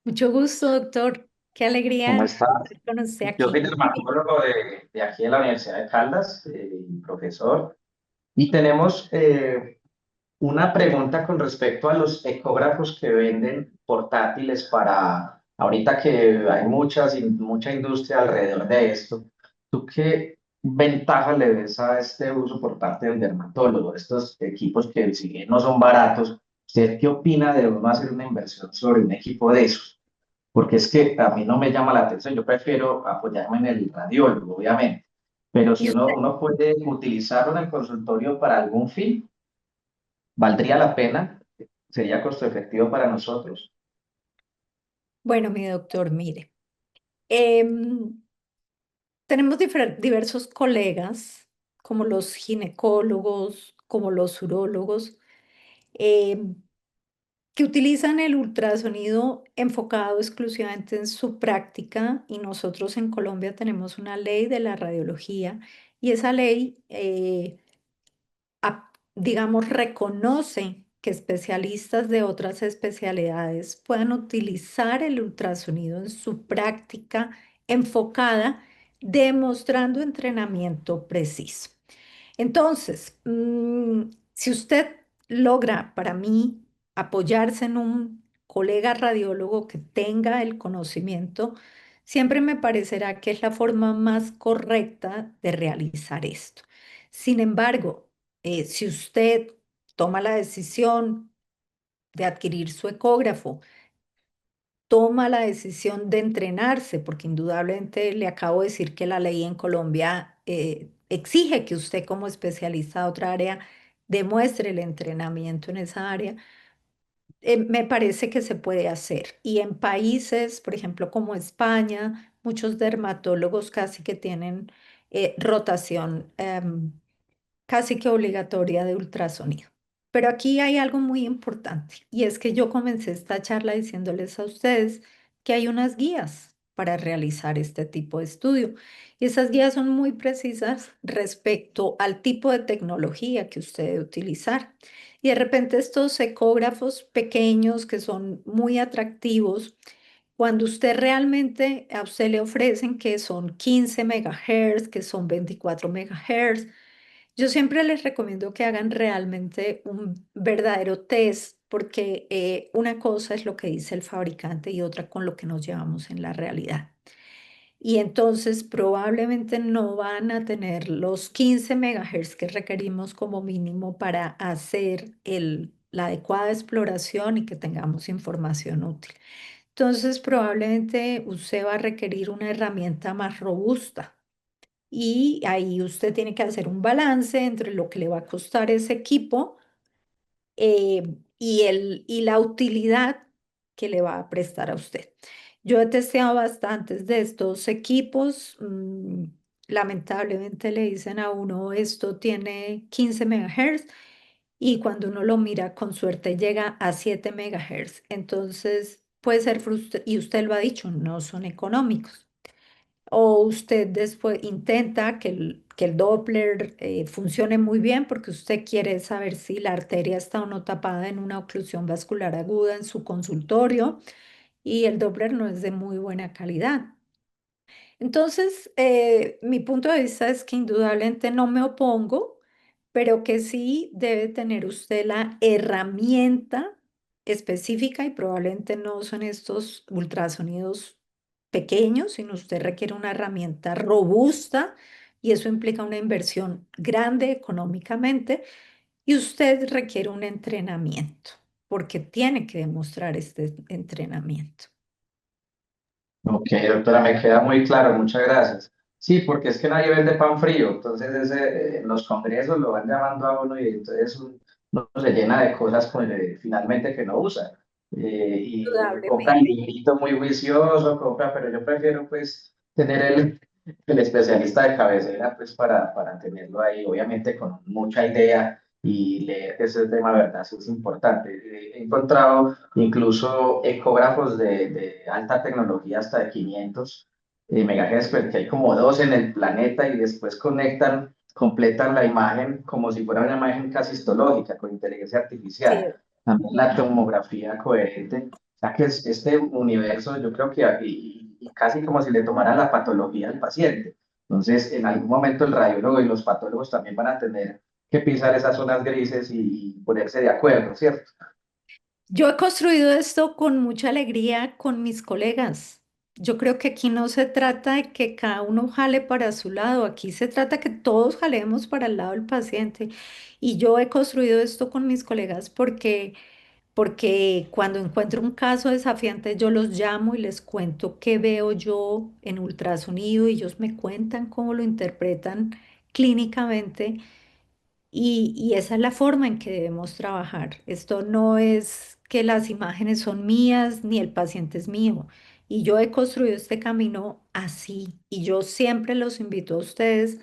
B: Mucho gusto, doctor. Qué
C: ¿Cómo
B: alegría
C: está?
B: conocer
C: Yo soy
B: aquí.
C: dermatólogo de aquí de la Universidad de Caldas, y profesor, y tenemos una pregunta con respecto a los ecógrafos que venden portátiles para, ahorita que hay mucha industria alrededor de esto, ¿tú qué ventaja le ves a este uso por parte del dermatólogo? Estos equipos que si bien no son baratos, ¿usted qué opina de uno hacer una inversión sobre un equipo de esos? Porque es que a mí no me llama la atención, yo prefiero apoyarme en el radiólogo, obviamente, pero
B: Y
C: si
B: usted,
C: uno puede utilizarlo en el consultorio para algún fin, ¿valdría la pena? ¿Sería costo efectivo para nosotros?
B: bueno, mi doctor, mire, em, tenemos diversos colegas, como los ginecólogos, como los urólogos, eh, que utilizan el ultrasonido enfocado exclusivamente en su práctica y nosotros en Colombia tenemos una ley de la radiología y esa ley, digamos, reconoce que especialistas de otras especialidades puedan utilizar el ultrasonido en su práctica enfocada, demostrando entrenamiento preciso. Entonces, si usted logra para mí apoyarse en un colega radiólogo que tenga el conocimiento, siempre me parecerá que es la forma más correcta de realizar esto. Sin embargo, si usted toma la decisión de adquirir su ecógrafo, toma la decisión de entrenarse, porque indudablemente le acabo de decir que la ley en Colombia exige que usted como especialista de otra área demuestre el entrenamiento en esa área, me parece que se puede hacer. Y en países, por ejemplo, como España, muchos dermatólogos casi que tienen rotación casi que obligatoria de ultrasonido. Pero aquí hay algo muy importante y es que yo comencé esta charla diciéndoles a ustedes que hay unas guías para realizar este tipo de estudio y esas guías son muy precisas respecto al tipo de tecnología que usted debe utilizar. Y de repente estos ecógrafos pequeños que son muy atractivos, cuando usted realmente a usted le ofrecen que son 15 megahertz, que son 24 megahertz, yo siempre les recomiendo que hagan realmente un verdadero test, porque una cosa es lo que dice el fabricante y otra con lo que nos llevamos en la realidad. Y entonces probablemente no van a tener los 15 megahertz que requerimos como mínimo para hacer la adecuada exploración y que tengamos información útil. Entonces probablemente usted va a requerir una herramienta más robusta y ahí usted tiene que hacer un balance entre lo que le va a costar ese equipo y la utilidad que le va a prestar a usted. Yo he testeado bastantes de estos equipos. Lamentablemente le dicen a uno, esto tiene 15 megahertz y cuando uno lo mira con suerte llega a 7 megahertz. Entonces puede ser frustrante y usted lo ha dicho, no son económicos. O usted después intenta que el Doppler funcione muy bien porque usted quiere saber si la arteria está o no tapada en una oclusión vascular aguda en su consultorio y el Doppler no es de muy buena calidad. Entonces, mi punto de vista es que indudablemente no me opongo, pero que sí debe tener usted la herramienta específica y probablemente no son estos ultrasonidos pequeños, sino usted requiere una herramienta robusta y eso implica una inversión grande económicamente y usted requiere un entrenamiento porque tiene que demostrar este entrenamiento.
C: Ok, doctora, me queda muy claro, muchas gracias. Sí, porque es que nadie vende pan frío, entonces en los congresos lo van llamando a uno y entonces uno se llena de cosas finalmente que no usa. Y compra el
B: Indudablemente.
C: librito muy juicioso, compra, pero yo prefiero pues tener el especialista de cabecera pues para tenerlo ahí, obviamente con mucha idea y leer que ese tema, ¿verdad? Eso es importante. He encontrado incluso ecógrafos de alta tecnología hasta de 500 megahertz, pero que hay como dos en el planeta y después completan la imagen como si fuera una imagen casi histológica con inteligencia
B: Sí,
C: artificial. También la tomografía coherente. O sea que este universo, yo creo que y casi como si le tomaran la patología al paciente. Entonces, en algún momento el radiólogo y los patólogos también van a tener que pisar esas zonas grises y ponerse de acuerdo, ¿cierto?
B: yo he construido esto con mucha alegría con mis colegas. Yo creo que aquí no se trata de que cada uno jale para su lado, aquí se trata que todos jalemos para el lado del paciente. Y yo he construido esto con mis colegas porque cuando encuentro un caso desafiante, yo los llamo y les cuento qué veo yo en ultrasonido y ellos me cuentan cómo lo interpretan clínicamente. Y esa es la forma en que debemos trabajar. Esto no es que las imágenes son mías ni el paciente es mío. Y yo he construido este camino así. Y yo siempre los invito a ustedes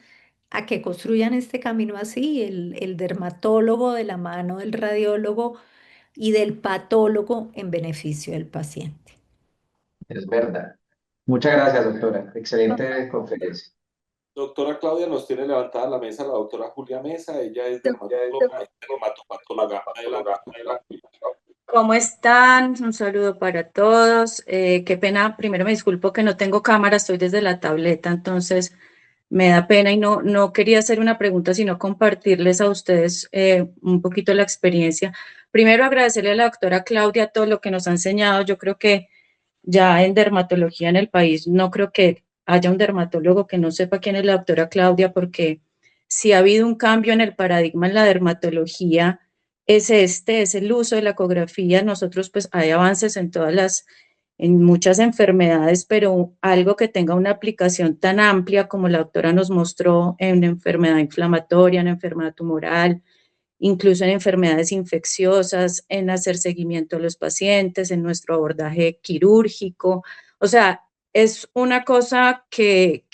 B: a que construyan este camino así, el dermatólogo de la mano del radiólogo y del patólogo en beneficio del paciente.
C: Es verdad. Muchas gracias, doctora. Excelente conferencia.
A: Doctora Claudia, nos tiene levantada la mesa la doctora Julia Mesa, ella es dermatóloga y dermatopatóloga. Adelante.
D: ¿Cómo están? Un saludo para todos. Qué pena, primero me disculpo que no tengo cámara, estoy desde la tableta, entonces me da pena y no quería hacer una pregunta, sino compartirles a ustedes un poquito la experiencia. Primero agradecerle a la doctora Claudia todo lo que nos ha enseñado. Yo creo que ya en dermatología en el país no creo que haya un dermatólogo que no sepa quién es la doctora Claudia, porque si ha habido un cambio en el paradigma en la dermatología, es el uso de la ecografía. Nosotros pues hay avances en muchas enfermedades, pero algo que tenga una aplicación tan amplia como la doctora nos mostró en una enfermedad inflamatoria, en enfermedad tumoral, incluso en enfermedades infecciosas, en hacer seguimiento a los pacientes, en nuestro abordaje quirúrgico. O sea, es una cosa que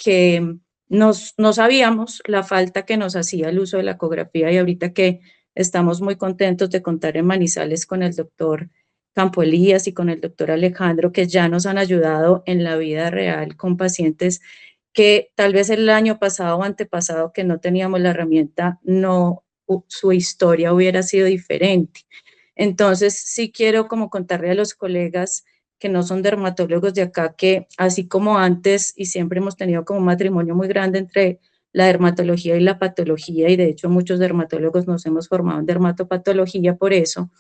D: no sabíamos la falta que nos hacía el uso de la ecografía, y ahorita que estamos muy contentos de contar en Manizales con el doctor Campo Elías y con el doctor Alejandro, que ya nos han ayudado en la vida real con pacientes que tal vez el año pasado o antepasado que no teníamos la herramienta, su historia hubiera sido diferente. Entonces, sí quiero como contarle a los colegas que no son dermatólogos de acá, que así como antes y siempre hemos tenido como un matrimonio muy grande entre la dermatología y la patología, y de hecho muchos dermatólogos nos hemos formado en dermatopatología por eso,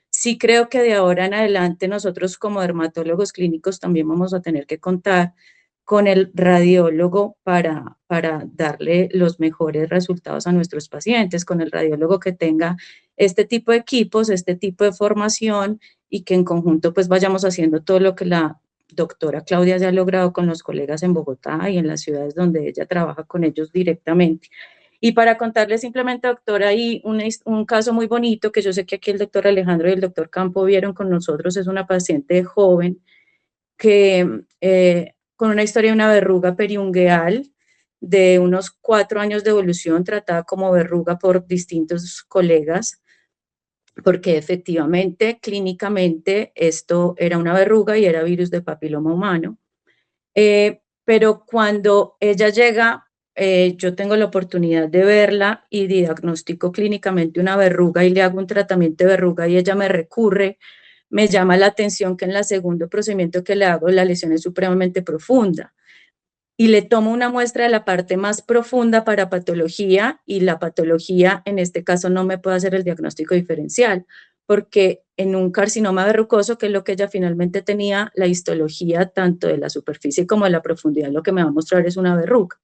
D: sí creo que de ahora en adelante nosotros como dermatólogos clínicos también vamos a tener que contar con el radiólogo para darle los mejores resultados a nuestros pacientes, con el radiólogo que tenga este tipo de equipos, este tipo de formación, y que en conjunto pues vayamos haciendo todo lo que la doctora Claudia ya ha logrado con los colegas en Bogotá y en las ciudades donde ella trabaja con ellos directamente. Y para contarles simplemente, doctora, hay un caso muy bonito que yo sé que aquí el doctor Alejandro y el doctor Campo vieron con nosotros. Es una paciente joven que con una historia de una verruga periungueal de unos 4 años de evolución, tratada como verruga por distintos colegas, porque efectivamente, clínicamente, esto era una verruga y era virus de papiloma humano. Pero cuando ella llega, yo tengo la oportunidad de verla y diagnostico clínicamente una verruga y le hago un tratamiento de verruga y ella me recurre. Me llama la atención que en el segundo procedimiento que le hago, la lesión es supremamente profunda y le tomo una muestra de la parte más profunda para patología, y la patología en este caso no me puede hacer el diagnóstico diferencial, porque en un carcinoma verrucoso, que es lo que ella finalmente tenía, la histología tanto de la superficie como de la profundidad lo que me va a mostrar es una verruga.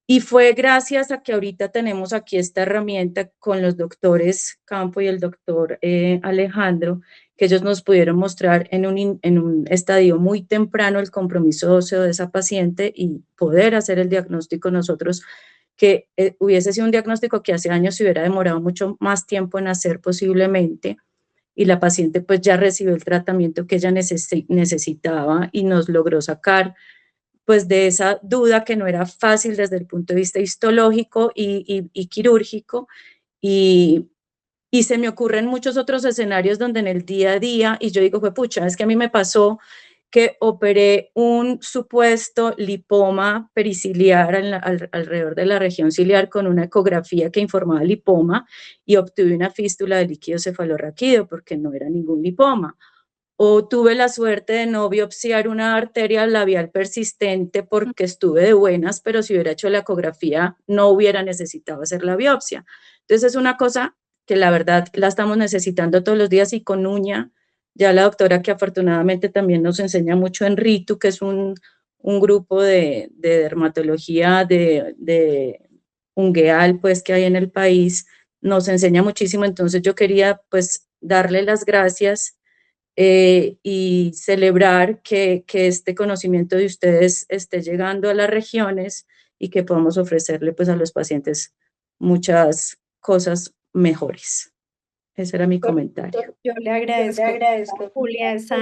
D: Y fue gracias a que ahorita tenemos aquí esta herramienta con los doctores Campo y el doctor Alejandro, que ellos nos pudieron mostrar en un estadio muy temprano el compromiso óseo de esa paciente y poder hacer el diagnóstico nosotros, que hubiese sido un diagnóstico que hace años se hubiera demorado mucho más tiempo en hacer posiblemente, y la paciente pues ya recibió el tratamiento que ella necesitaba y nos logró sacar pues de esa duda que no era fácil desde el punto de vista histológico y quirúrgico, y, y se me ocurren muchos otros escenarios donde en el día a día, y yo digo, fue pucha, es que a mí me pasó que operé un supuesto lipoma periciliar alrededor de la región ciliar con una ecografía que informaba lipoma, y obtuve una fístula de líquido cefalorraquídeo porque no era ningún lipoma. O tuve la suerte de no biopsiar una arteria labial persistente porque estuve de buenas, pero si hubiera hecho la ecografía no hubiera necesitado hacer la biopsia. Entonces es una cosa que la verdad la estamos necesitando todos los días, y con uña, ya la doctora que afortunadamente también nos enseña mucho en RITU, que es un grupo de dermatología de ungueal pues que hay en el país, nos enseña muchísimo. Entonces yo quería pues darle las gracias y celebrar que este conocimiento de ustedes esté llegando a las regiones y que podamos ofrecerle pues a los pacientes muchas cosas mejores. Ese era mi comentario.
B: Yo le agradezco, Julia, es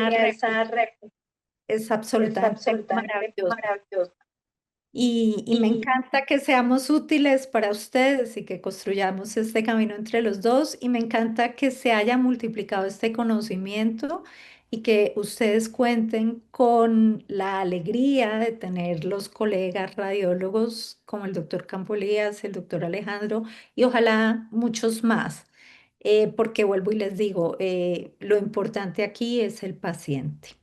B: absolutamente maravilloso. y me encanta que seamos útiles para ustedes y que construyamos este camino entre los dos. Y me encanta que se haya multiplicado este conocimiento y que ustedes cuenten con la alegría de tener los colegas radiólogos como el doctor Campolías, el doctor Alejandro y ojalá muchos más. Porque vuelvo y les digo, lo importante aquí es el paciente.